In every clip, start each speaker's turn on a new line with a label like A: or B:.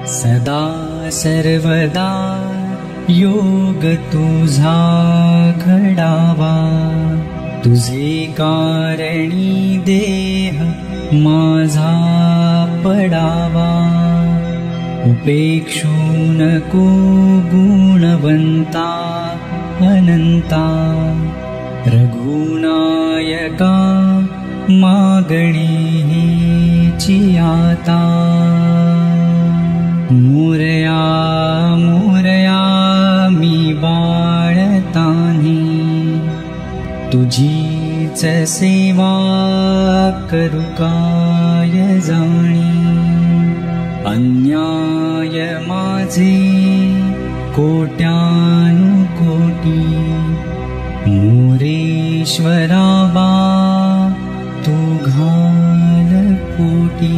A: सदा सर्वदा योग तुझा घडावा, तुझे कारणी देह माझा पडावा। उपेक्षू नको गुणवंता अनंता, रघुनायका मागणी हीची आता। मोरया मोरया मी बाळतानी, तुझीच सेवा करू काय जाणी। अन्याय माझे कोट्यानुकोटी, मोरेश्वरा बा तू घाल पोटी।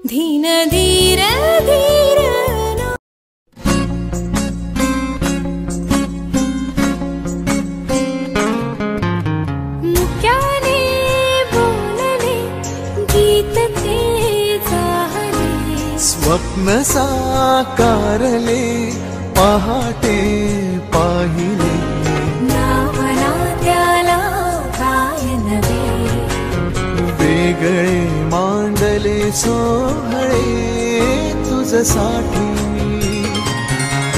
B: धीन धीर धीर ना। मुक्याने बोलले गीत ते जाहले,
C: स्वप्न साकारले पहाटे पाहिले।
B: नावना त्याला काय नवे,
C: वेगळे मांडले सोहळे तुझसाठी।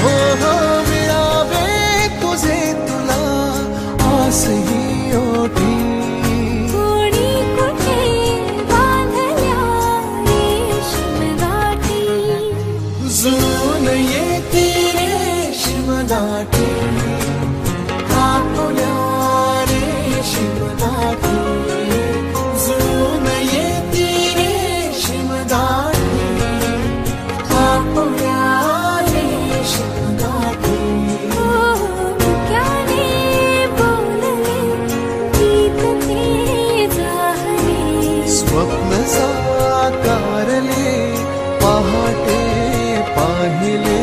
C: हो हो मिळावे तुझे तुला आसही ओठी।
B: कोणी कुठे बांधल्या रेशीम गाठी,
C: जुळून येती रेशीम गाठी। कापुल्या रेशीम गाठी, जुळून येती रेशीम गाठी। कापुल्या रेशीम गाठी।
B: मुक्याने बोलले गीत ते जाहले,
C: स्वप्न साकारले पहाटे पाहिले।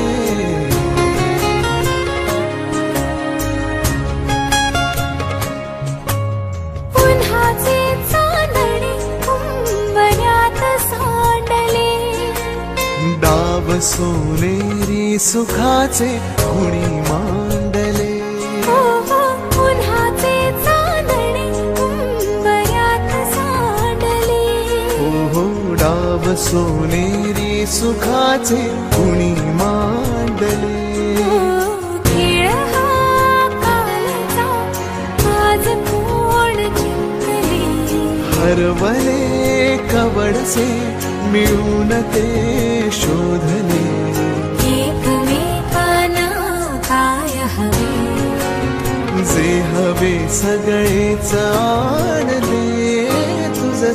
B: उन्हाचे चांदणे उंबऱ्यात सांडले,
C: डाव सोनेरी सुखाचे कुणी मांडले।
B: उन्हाचे चांदणे उंबऱ्यात सांडले,
C: हो डाव सोनेरी सुखाचे कुणी मांडले।
B: खेळ हा कालचा आज कोण जिंकले,
C: हरवले कवडसे मिळून ते शोधले।
B: एकमेकांना काय हवे,
C: जे हवे सगळेच आणले।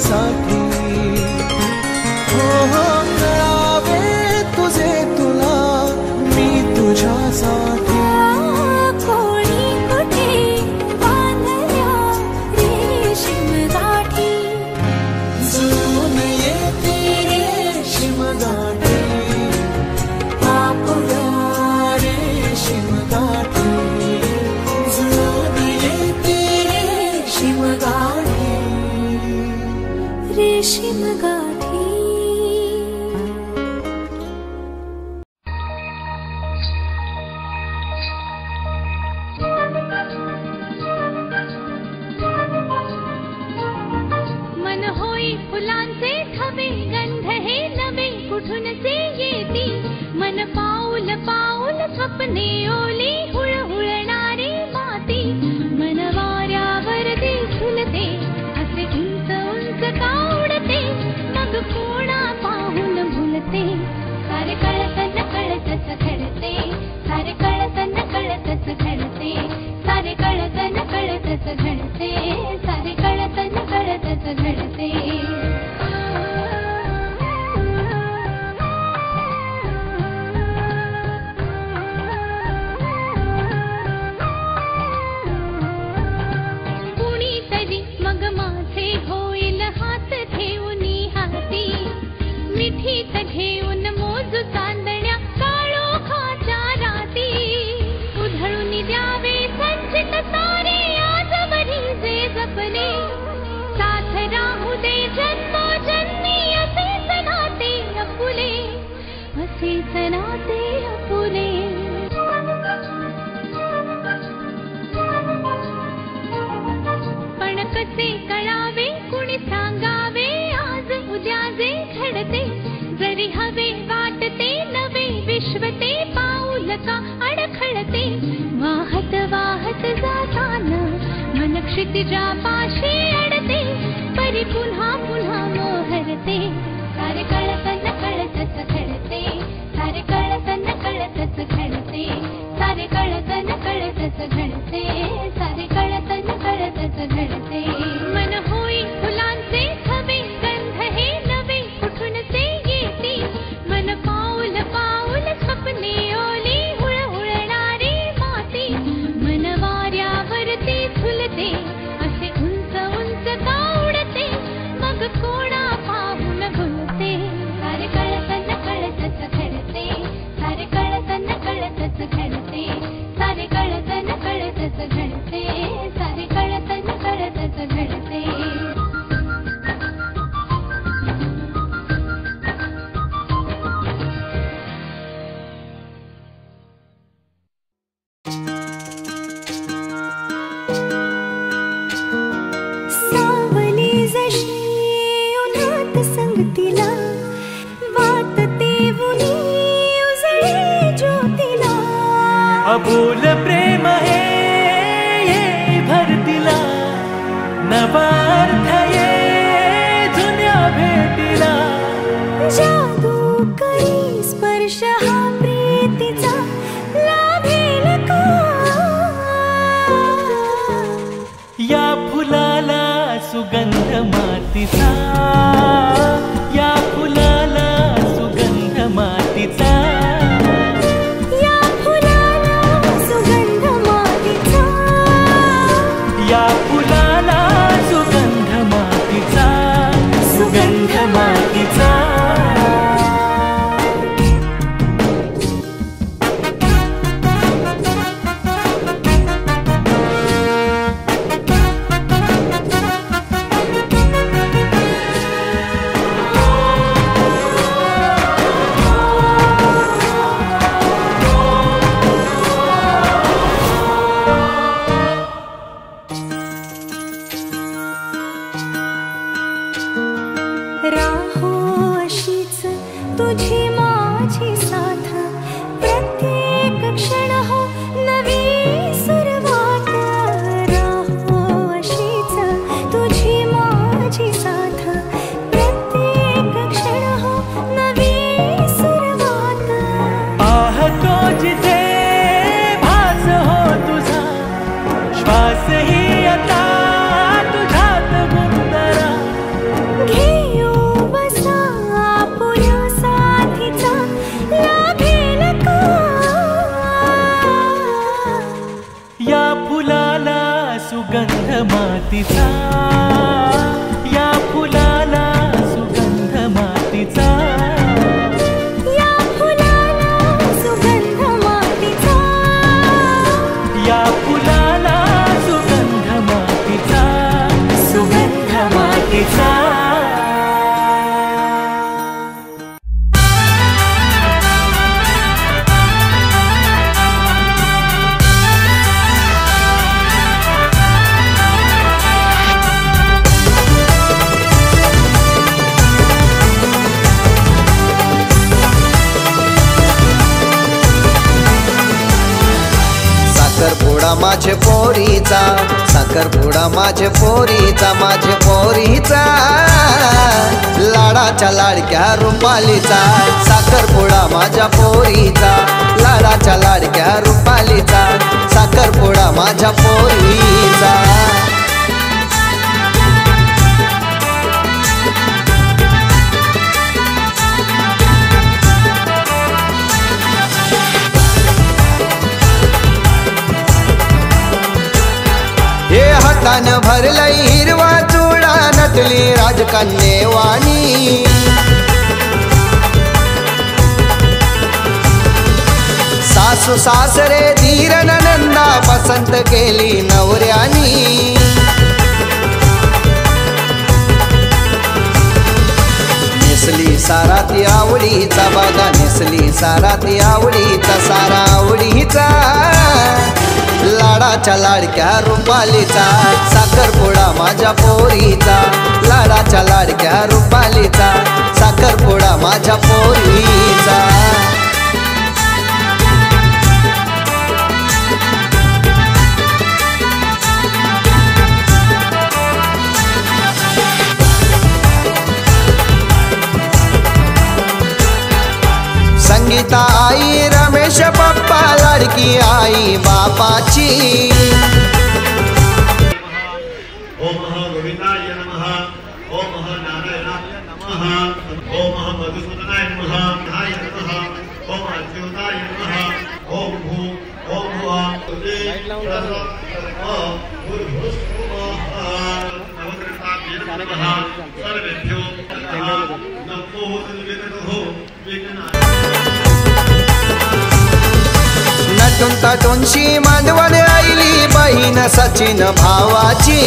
C: साठी हो हो कळावे तुझे तुला मी तुझ्यासाठी
B: कोणी कुठे बांधल्या रेशीम गाठी
C: जुळून येते रेशीम गाठी आपल्या रेशीम गाठी जुळून येते रेशीम गाठी
B: रेशीम गाठी मन होई फुलांचे थवे गंध हे नवे कुठून से येती मन पाऊल पाऊल स्वप्ने ओली हुळहुळणारी माती मन वाऱ्यावर ते झुलते असे उंच उंच का उडते मग कोणा पाहून भुलते सारे कळतन कळतच घडते सारे कळतन कळतच घडते सारे कळतन कळतच घडते सारे कळतन कळतच घडते कुणीतरी मग माझे होईल हात ठेवून हाती मिठीत घेऊन मोजू चांदण्या काळोखाच्या राती उधळून द्यावे संचित तारे आजवरी जे जपले साथ राहू दे जन्मोजन्मी असेच नाते अपुले असेच नाते अपुले पण कसे कळावे कुणी सांगावे आज उद्या जे घडते जरी हवे वाटते नवे विश्व ते पाऊल का अडखळते वाहत वाहत जाताना मन क्षितिजा पाशी अडते परी पुन्हा पुन्हा मोहरते सारे कळतन कळतच घडते सारे कळतन कळतच घडते सारे कळतन कळतच घडते सारे कळतन कळतच घडते मन होई फुलांचे थवे गंध हे नवे कुठून से येती मन पाऊल पाऊल स्वप्ने ओली हुळहुळणारी माती मन वाऱ्यावर ते झुलते असे उंच उंच का उडते मग कोणा पाहून भुलते सारे कळतन कळतच घडते सारे कळतन कळतच घडते सारे कळतन कळतच घडते सारे कळतन कळतच घडते सावली जशी उन्हात संगतीला वाटते उनी उजळे ज्योतीला
A: अबोल प्रेम हे ये भरतीला नवा अर्थ ये जुन्या भेटीला
B: जादू करी स्पर्श हा प्रीतीचा लाभेल का
A: या फुलाला सुगंध मातीचा या फुलाला सुगंध मातीचा
B: या फुलाला सुगंध मातीचा
A: या फुलाला सुगंध मातीचा सुगंध मातीचा मातीचा या फुलाला सुगंध मातीचा
B: या फुलाला सुगंध मातीचा
A: या फुलाला सुगंध मातीचा सुगंध मातीचा
D: साखरपुडा माझे पोरीचा साखरपुडा माझे पोरीचा माझे पोरीचा लाडाच्या लाडक्या रुपालीचा साखरपुडा माझ्या पोरीचा लाडाच्या लाडक्या रुपालीचा साखरपुडा माझ्या पोरीचा हे हातान भरलय हिरवा चुडा नटली राजकन्येवाणी सासू सासरे धीर नंदा पसंत केली नवऱ्यानी नेसली सारा ती आवडीचा बघा नेसली सारा ती आवडीचा सारा आवडीचा लाडाच्या लाडक्या रुपालीचा साखरपुडा माझ्या पोरीचा लाडाच्या लाडक्या रुपालीचा साखरपुडा माझ्या पोरीचा संगीता आई रमेश पप्पा लाडकी आई बापाची
E: ओम गोविंदाय नमः ओम नारायणाय नमः ओम मधुसूदनाय नमः हाय नमः ओम अच्युताय नमः ओम भू ओम भुवा सर्वेभ्यो नमो
D: नटून तटूनशी मांडवण आईली बहीण सचिन भावाची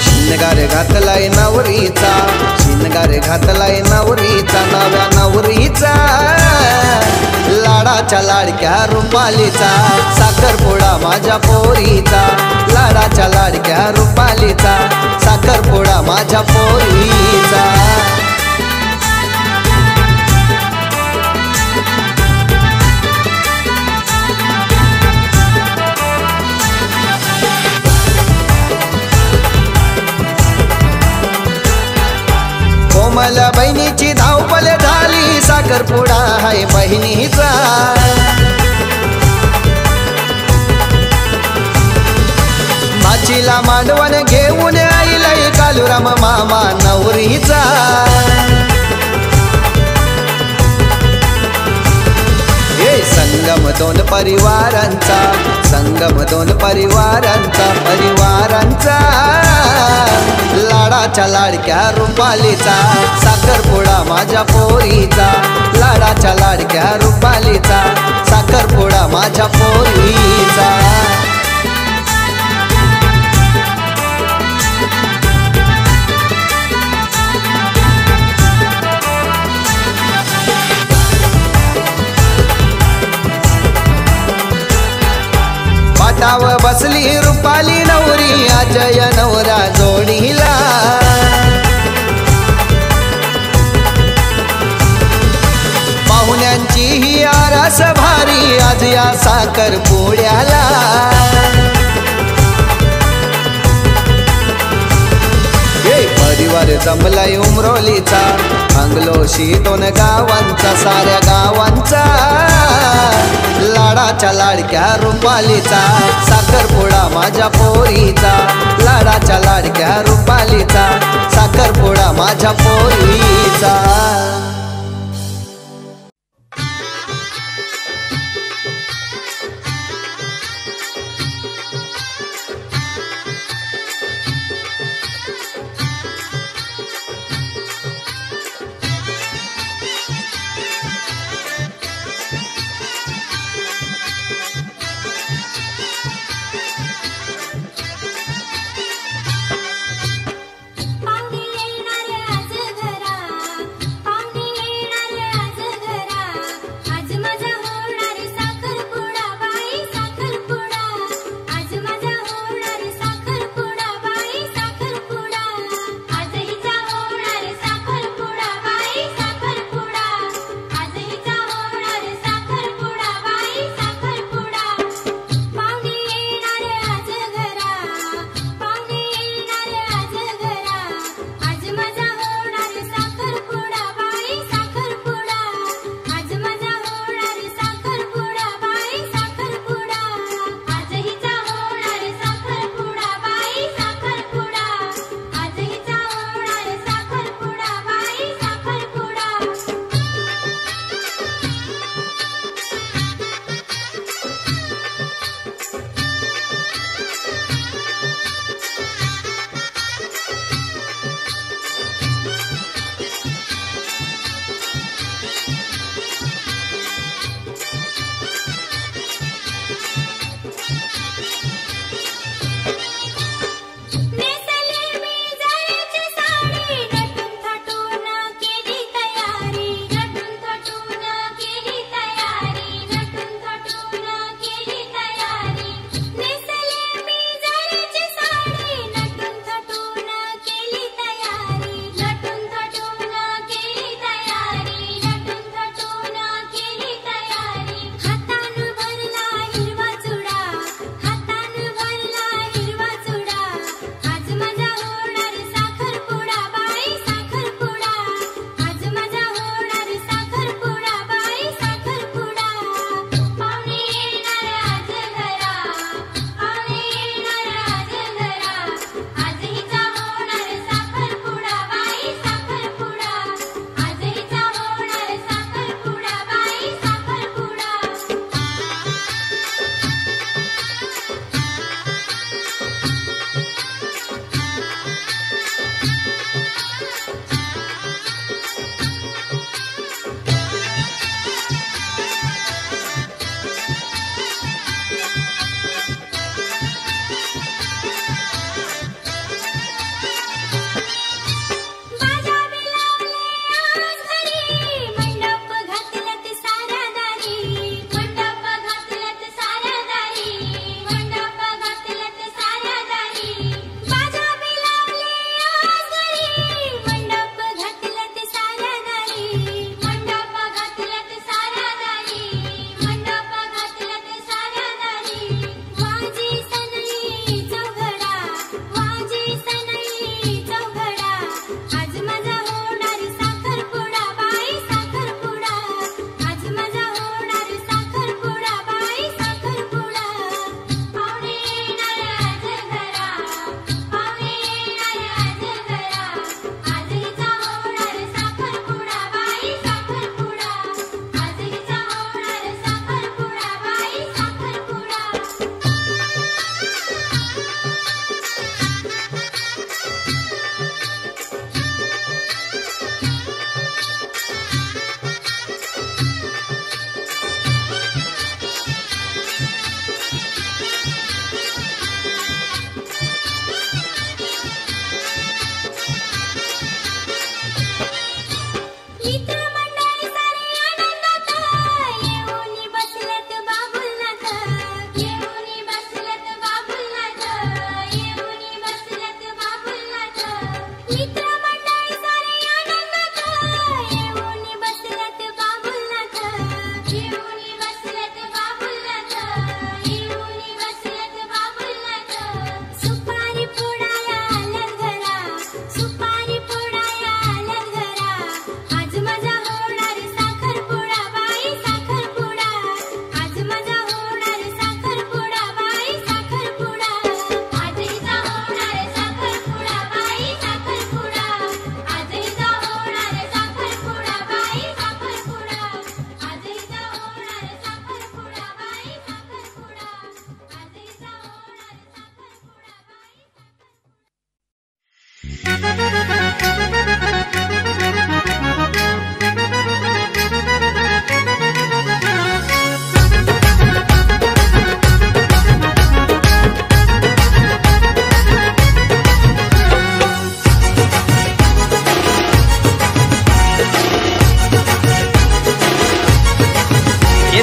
D: शिनगार घातलाय नवरीचा शिनगार घातलाय नवरीचा नव्या नवरीचा लाडाच्या लाडक्या रुपालीचा साखरपुडा माझ्या पोरीचा लाडाच्या लाडक्या रुपालीचा साखरपुडा माझ्या पोरीचा कोमल बहिणीची धावपल झाली साखरपुडा हाय बहिणीचा माचीला मांडवण घेऊन आईलय कालूराम मामा नवरीचा हे संगम दोन परिवारांचा संगम दोन परिवारांचा लाडाच्या लाडक्या रुपालीचा साखरपुडा माझ्या पोरीचा लाडाच्या लाडक्या रुपालीचा साखरपुडा माझ्या पोरीचा पाटाव बसली रुपाली नवरी अजय नवरा जोडीला पाहुण्यांची ही आरास भारी आज या साखरपुड्याला हे परिवार जमलाय उमरोलीचा अंगलोशी दोन गावांचा साऱ्या गावांचा लाडाच्या लाडक्या रुपालीचा साखरपुडा माझ्या पोरीचा लाडाच्या लाडक्या रुपालीचा साखरपुडा माझ्या पोरीचा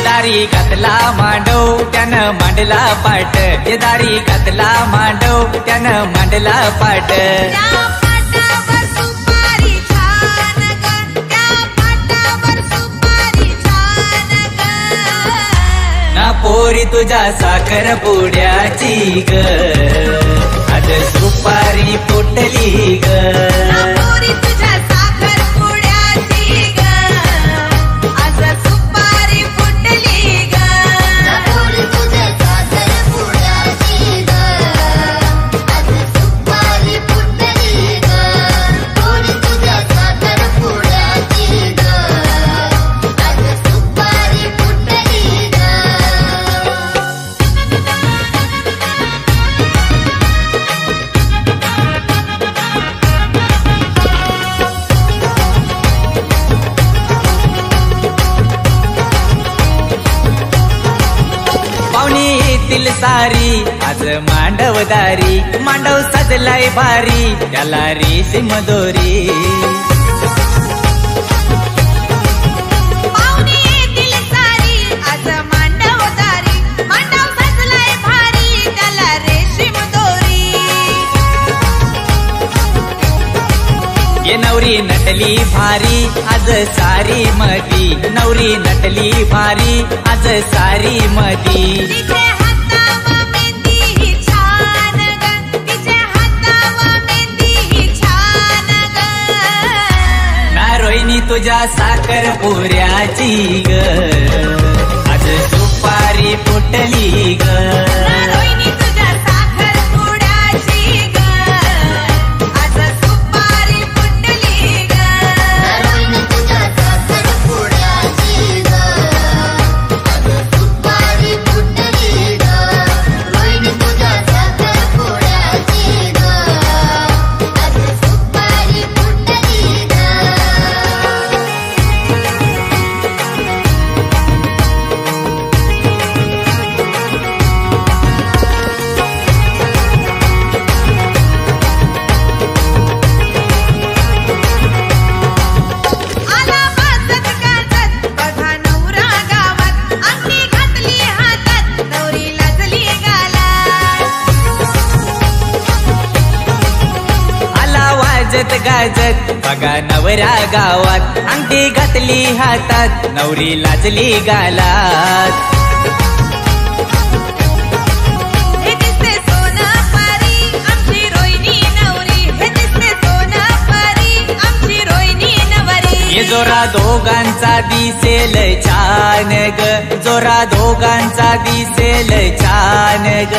A: दारी घातला मांडव त्यानं मांडला पाट, दारी घातला मांडव त्यानं मांडला पाट.
B: त्या पाटावर सुपारी छान ग, त्या पाटावर सुपारी छान ग.
A: ना पोरी तुझ्या साखर पुड्याची ग, आज सुपारी फुटली ग.
B: ना पोरी तुझ्या साखर पुड्याची ग, आज सुपारी फुटली ग. ना पोरी तुझ्या साखर पुड्याची ग, आज सुपारी फुटली ग. पोरी तुझ्या साखर पुड्याची ग, आज सुपारी फुटली ग.
A: पाहुणी येतील सारी आज मांडवदारी, मांडव सजलाय भारी त्याला रेशीम दोरी.
B: पाहुणी येतील सारी आज मांडवदारी, मांडव सजलाय भारी त्याला रेशीम दोरी.
A: ये नवरी नटली भारी आज सारी मधी, नवरी नटली भारी आज सारी मधी.
B: तिचे हातावर मेहंदी ही छान ग, तिचे हातावर मेहंदी ही छान ग.
A: ना रोहिणी तुझ्या साखर पुऱ्याची ग, आज सुपारी फुटली ग.
B: ना रोहिणी तुझ्या साखर पुड्याची ग, आज सुपारी फुटली ग. ना रोहिणी तुझ्या साखर पुड्याची ग, आज सुपारी फुटली ग. रोहिणी तुझ्या साखर पुड्याची ग, आज सुपारी फुटली ग. आला वाजत गाजत बघा नवरा गावात, अंगठी घातली हातात नवरी लाजली गालात.
A: आला वाजत गाजत बघा नवरा गावात, अंगठी घातली हातात नवरी लाजली गालात.
B: हे दिसते सोनं परी आमची रोहिणी नवरी, हे दिसते सोनं परी आमची रोहिणी नवरी.
A: ये जोरा दोघांचा दिसेल छान ग, जोरा दोघांचा दिसेल छान ग.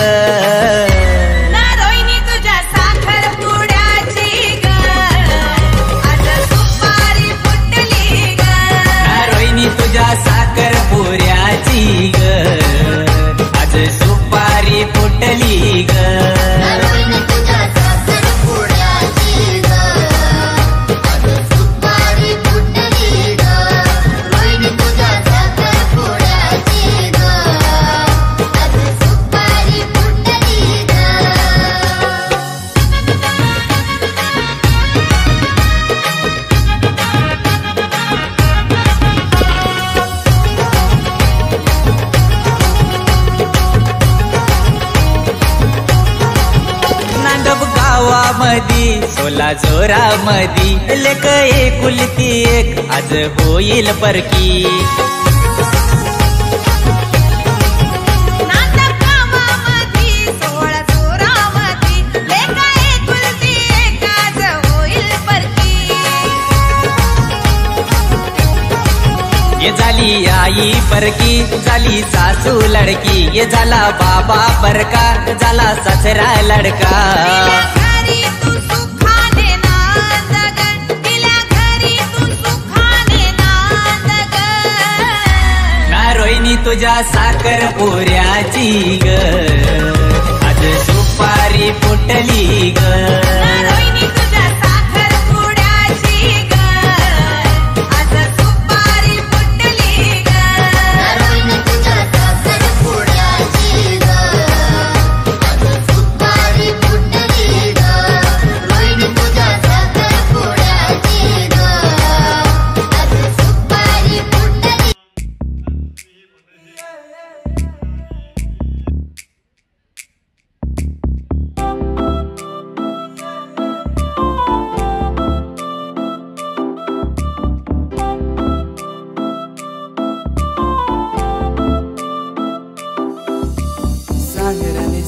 B: ना रोहिणी तुझ्या साखर पुड्याची ग, आज सुपारी फुटली ग.
A: ना रोहिणी तुझ्या साखर पुऱ्याची ग, आज सुपारी फुटली ग.
B: ना रोहिणी तुझ्या साखर पुड्याची ग, आज सुपारी फुटली ग. रोहिणी तुझ्या साखर पुड्याची ग, आज सुपारी फुटली ग.
A: नांदब गावामधी सोला जोरामधी, लेक एकुलती एक आज होईल परकी.
B: नांदब गावामधी 16 चोरामधी, लेका एकुलती एक आज होईल परकी.
A: ये झाली आई परकी, झाली सासू लडकी, ये झाला बाबा परका, झाला ससरा लडका.
B: तिला घरी तू सुखाने नांद ग, तिला घरी तू सुखाने नांद ग.
A: ना रोहिणी तुझ्या साखर पुऱ्याची ग, आज सुपारी फुटली ग.
B: ना रोहिणी तुझ्या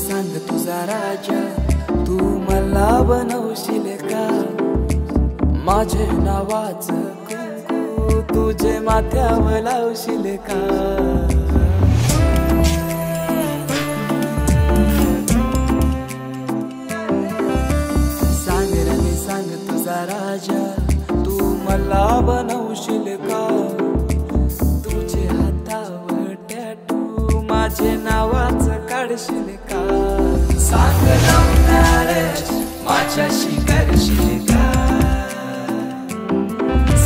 C: सांग तुझा राजा तू मला बनवशील का माझे नावाचं कुंकू तुझे माथ्यावर लावशील का सांग रे सांग तुझा राजा तू मला बनवशील का तुझे हातावर टॅटू माझे नावाचं काढशील का सांग लव्ह मॅरेज माझ्याशी करशील का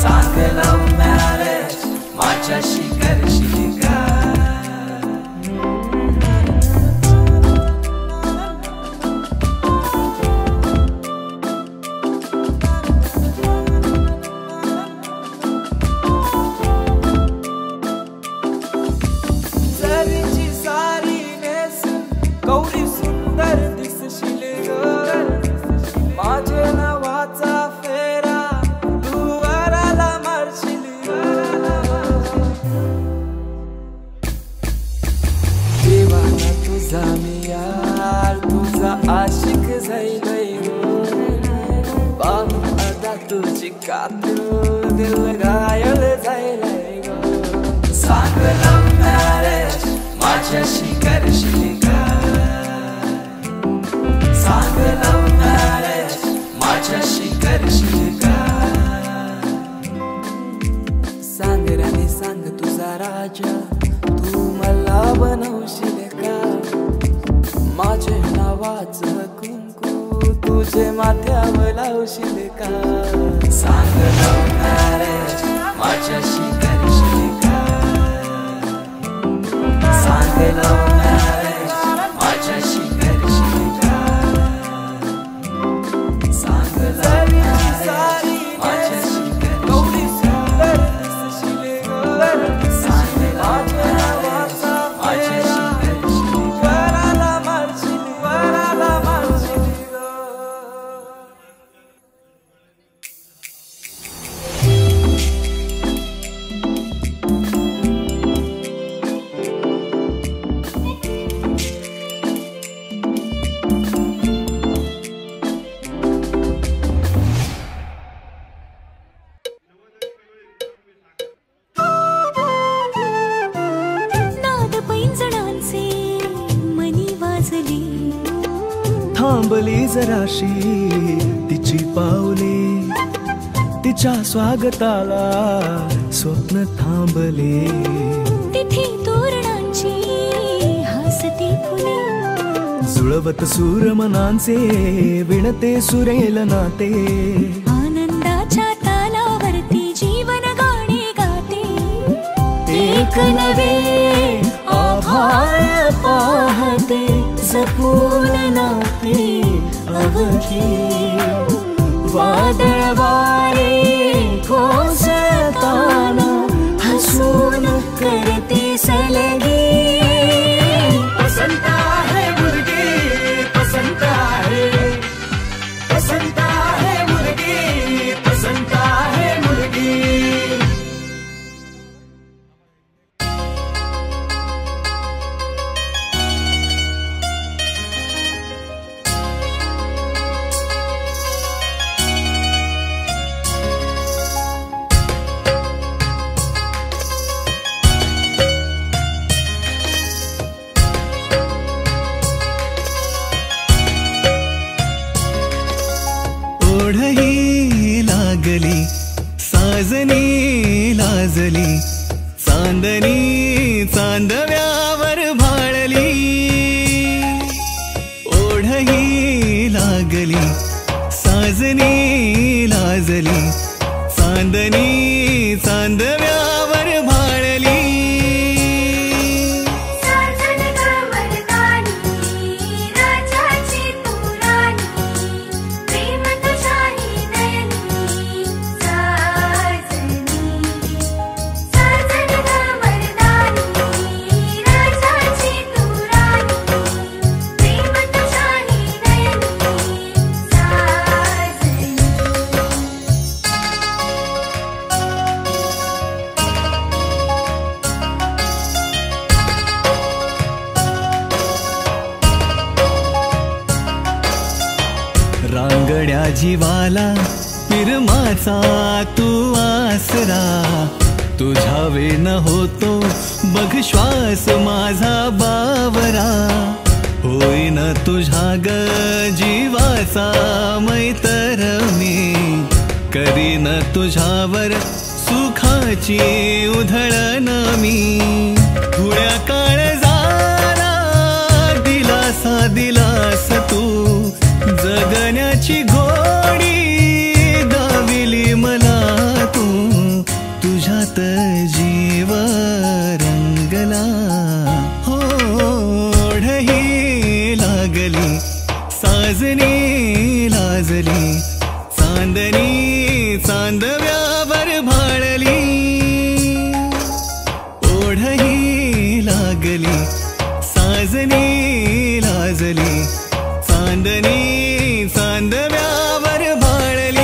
C: सांग लव्ह मॅरेज माझ्याशी करशील का जरीची सारी नेस गौरी सुंदर दिसशील ग माझे नावाचा फेरा तू वराला मारशील देवाना तुझा मी यार तुझा आशिक जाईल पाहून आता तुझी कातू दिल घायल जाईल सांग लव्ह मॅरेज माझ्याशी करशील का सांग लव्ह मॅरेज माझ्याशी करशील का सांग राणी सांग तुझा राजा तू मला बनवशील का माझे नावाचं कुंकू तुझे माथ्यावर लावशील का सांग लव्ह मॅरेज माझ्याशी करशील का सांग लव्ह मॅरेज माझ्याशी करशील का सांग लव्ह मॅरेज माझ्याशी गौरी सुंदर दिसशील ग सांग लव्ह मॅरेज माझ्याशी करशील वराला मारशील ग
F: नाद पैंजणांचे मनी वाजली
C: थांबली जराशी तिची पावले तिच्या स्वागताला स्वप्न थांबले
F: तिथे तोरणांची हसती फुले
C: जुळवत सूर मनांचे विणते सुरेल नाते
F: आनंदाच्या तालावरती जीवन गाणे गाते
C: एक नवे आभाळ पाहते जपून नाते अवघी वादळ वारे कोसळताना हसून करते सलगी पसंत आहे मुलगी पसंत आहे मुलगी पसंत आहे मुलगी ओढही लागली साजनी लाजली चांदणी चांदव्यावर भाळली ओढही लागली साजनी लाजली चांदणी चांदव्यावर भाळली
G: लंगड्या जीवाला पिरमाचा तू आसरा, तुझ्या वेन होतो बघ श्वास माझा बावरा, होईन तुझ्या ग जीवाचा मैतर मी, करीन तुझ्यावर सुखाची उधळण मी, थोड्या काळ झाला दिलासा दिलास तू, जगण्याची घोडी दाविली मला तू, तुझ्यात जीव रंगला, ओढही लागली साजनी लाजली, चांदणी चांदव्यावर भाळली, ओढही लागली साजनी लाजली, चांदणी चांदव्यावर भाळली.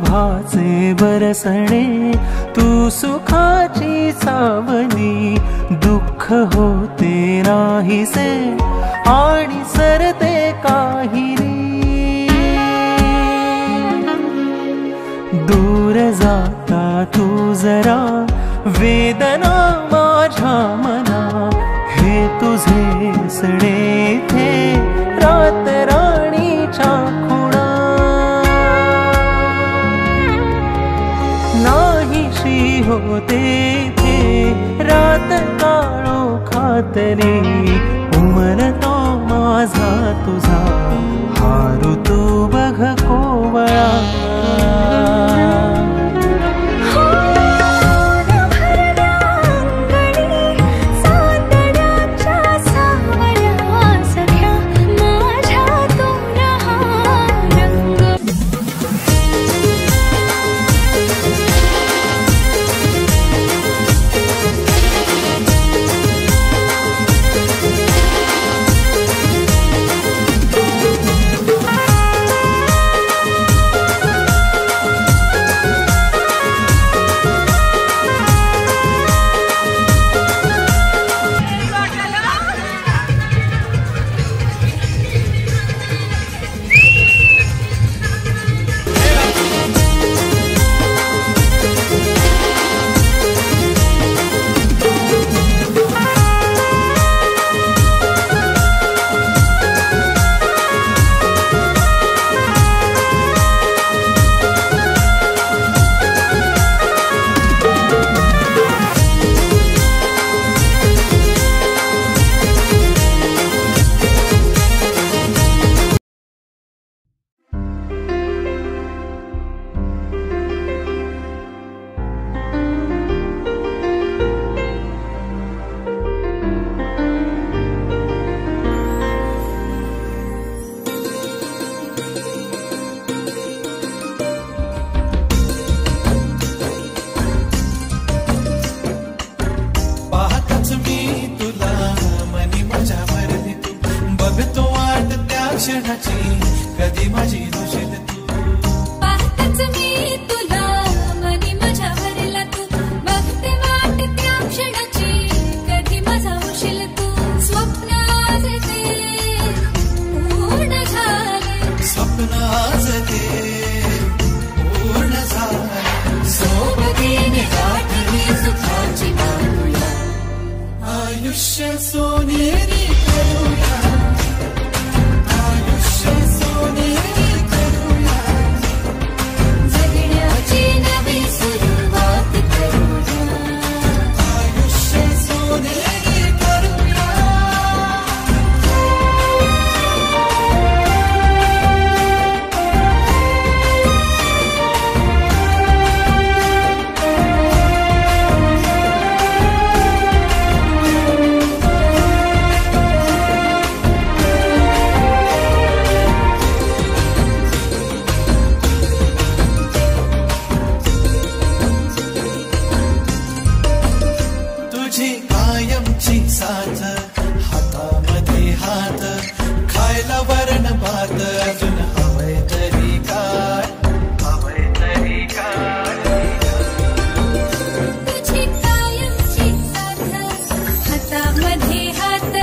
H: भाचे बरसणे तू सुखाची सावली, दुःख होते नाहीसे आणि सरते काहिली, दूर जाता तू जरा वेदना माझ्या मना, हे तुझे सणे थे रात राणीच्या खुणा, नाहीशी होते थे रात काळो खातरी, उमलतो माझा तुझा हारू तू बघ कोवळा,
C: ते पूर्ण झालं सोबतीने गाठली सुखाची बांधूया आयुष्य सोनेरी करूया आयुष्य सोनेरी करूया जगण्याची नवी सुरुवात करूया आयुष्य सोनेरी करूया तुझी कायमची साथ हातामध्ये हात खायला वरण भात अजून हवय तरी काय हवय तरी काय
F: तुझी कायमची साथ हातामध्ये हात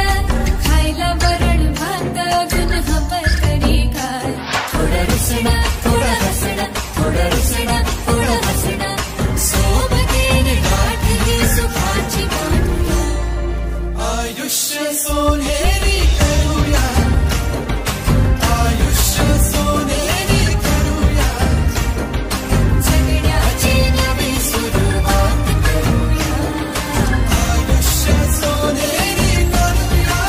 F: खायला वरण भात अजून हवं तरी काय
C: थोडं रुसणं थोडं हसणं थोडं रुसणं थोडं हसणं सोबतीने गाठली सुखाची बांधूया आयुष्य सोनेरी करूया आयुष्य सोनेरी करूया
F: जगण्याची नवी सुरुवात
C: करूया आयुष्य सोनेरी करूया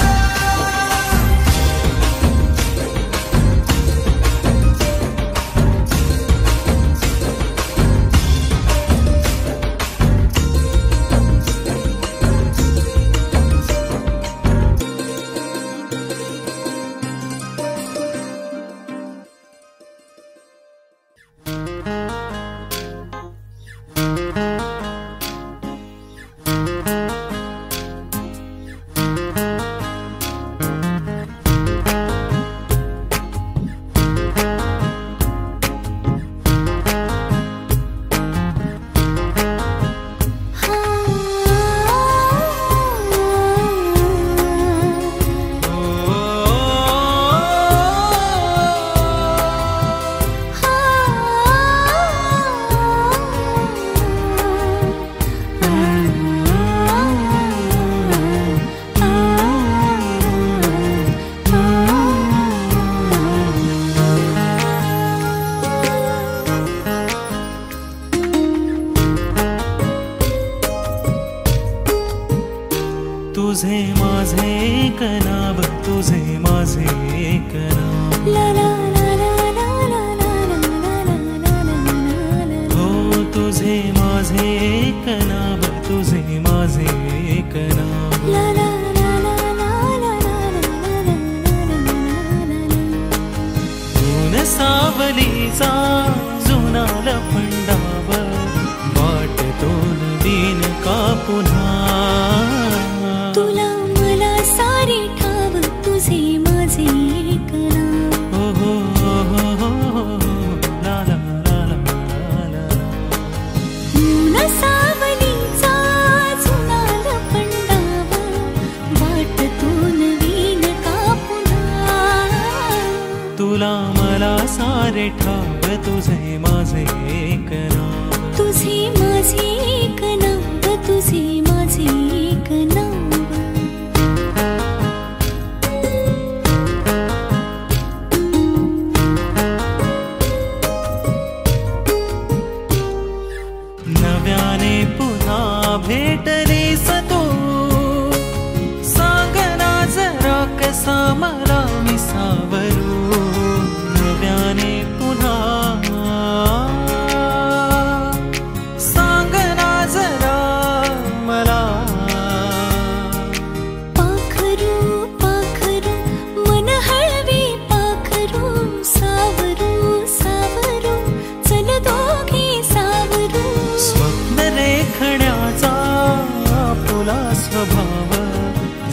H: तुझे माझे एक नाव तुझे माझे एक नाव
F: ला ला ला ला ला ला ला ला ला
H: हो तुझे माझे एक नाव तुझे माझे एक नाव
F: ला ला ला ला ला ला
H: ऊन सावलीचा जुना लफंडाव वाटतो नवीन का पुन्हा
F: तुला मला सारे ठाव तुझे माझे एक नाव
H: हो हो हो हो ला ला ला ला ला
F: ऊन सावलीचा जुना लपंडाव वाटतो नवीन का पुन्हा
H: तुला मला सारे ठाव तुझे माझे एक नाव
F: तुझे माझे एक नाव तुझे माझे एक नाव
H: नव्याने पुन्हा भेटलीस तू सांग ना जरा कसा मला विसावरू नव्याने पुन्हा सांग ना जरा मला
F: पाखरू पाखरू मन हळवी पाखरू सावरू सावरू चल दोघे सावरू
H: स्वप्न रेखण्याचा आपुला स्वभाव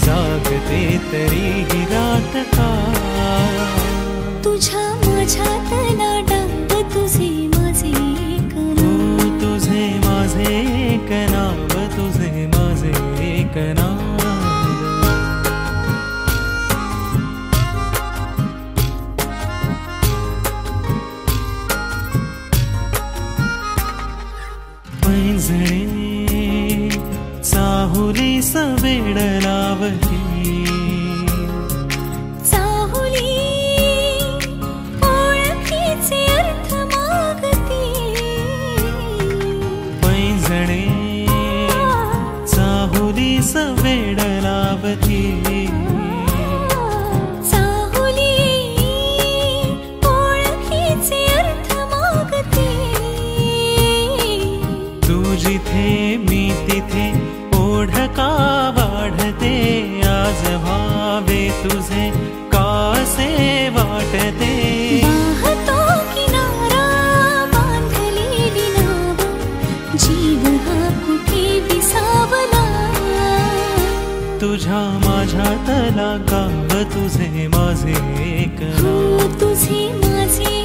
H: जागते तरी रात का
F: तुझ्या माझ्यातला डाव तुझे माझे एक नाव
H: तुझे माझे एक नाव तुझे माझे एक नाव सवेड लावती
F: चाहुली ओळखीचे अर्थ मागती
H: पैंजणे चाहुली सवेड लावती
F: चाहुली ओळखीचे अर्थ मागती
H: तू जिथे मी तिथे ओढका वाढते आज भावे तुझे कासे वाटते
F: वाहतो किनारा बांधलेली नाव जीव हा कुठे विसावला
H: तुझ्या माझ्यातला गाव तुझे माझे एक
F: हो तुझे माझे